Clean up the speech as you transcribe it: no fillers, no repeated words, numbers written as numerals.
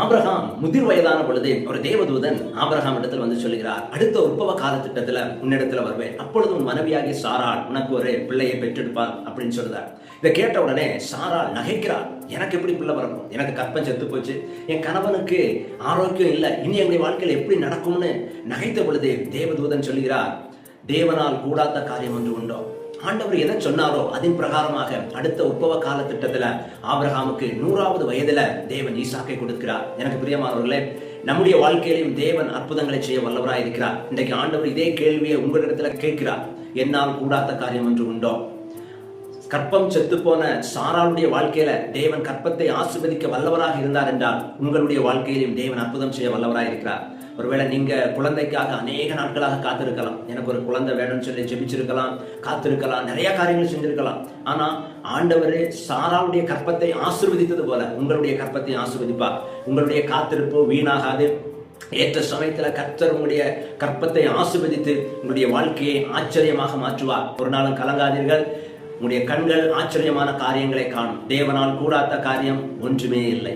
Abraham முதிர் வயதான பொழுது ஒரு தேவதூதன் ஆபிரகாம் இடத்துல வந்து சொல்லுகிறார், அடுத்த உற்பவ கால திட்டத்துல உன்னிடத்துல வருவேன், அப்பொழுது உன் மனைவியாகி சாராள் உனக்கு ஒரு பிள்ளையை பெற்றெடுப்பார் அப்படின்னு சொல்றார். இதை கேட்ட உடனே சாராள் நகைக்கிறார். எனக்கு எப்படி பிள்ளை வரணும், எனக்கு கற்பம் செத்து போச்சு, என் கணவனுக்கு ஆரோக்கியம் இல்லை, இனி என்னுடைய வாழ்க்கையில் எப்படி நடக்கும்னு நகைத்த பொழுது தேவதூதன் சொல்கிறார், தேவனால் கூடாத காரியம் ஒன்று உண்டோ. ஆண்டவர் எதை சொன்னாரோ அதன் பிரகாரமாக அடுத்த உற்பவ கால திட்டத்துல ஆபிரகாமுக்கு 100வது வயதுல தேவன் ஈசாக்கை கொடுக்கிறார். எனக்கு பிரியமானவர்களே, நம்முடைய வாழ்க்கையிலும் தேவன் அற்புதங்களை செய்ய வல்லவராய் இருக்கிறார். இன்றைக்கு ஆண்டவர் இதே கேள்வியை உங்களிடத்துல கேட்கிறார், என்னால் கூடாத காரியம் ஒன்று உண்டோ. கற்பம் செத்து போன சாராளுடைய வாழ்க்கையில தேவன் கற்பத்தை ஆசீர்வதிக்க வல்லவராக இருந்தார் என்றால் உங்களுடைய வாழ்க்கையிலும் தேவன் அற்புதம் செய்ய வல்லவராக இருக்கிறார். ஒருவேளை நீங்க குழந்தைக்காக அநேக நாட்களாக காத்திருக்கலாம், எனக்கு ஒரு குழந்தை வேணும்னு சொல்லி ஜெபிச்சிருக்கலாம், காத்திருக்கலாம், நிறைய காரியங்கள் செஞ்சிருக்கலாம். ஆனா ஆண்டவர் சாராளுடைய கற்பத்தை ஆசீர்வதித்தது போல உங்களுடைய கற்பத்தை ஆசீர்வதிப்பார். உங்களுடைய காத்திருப்பு வீணாகாது. ஏற்ற சமயத்துல கர்த்தர் உங்களுடைய கற்பத்தை ஆசீர்வதித்து உங்களுடைய வாழ்க்கையை ஆச்சரியமாக மாற்றுவார். ஒரு நாளும் கலங்காதீர்கள். உங்களுடைய கண்கள் ஆச்சரியமான காரியங்களை காணும். தேவனால் கூடாத காரியம் ஒன்றுமே இல்லை.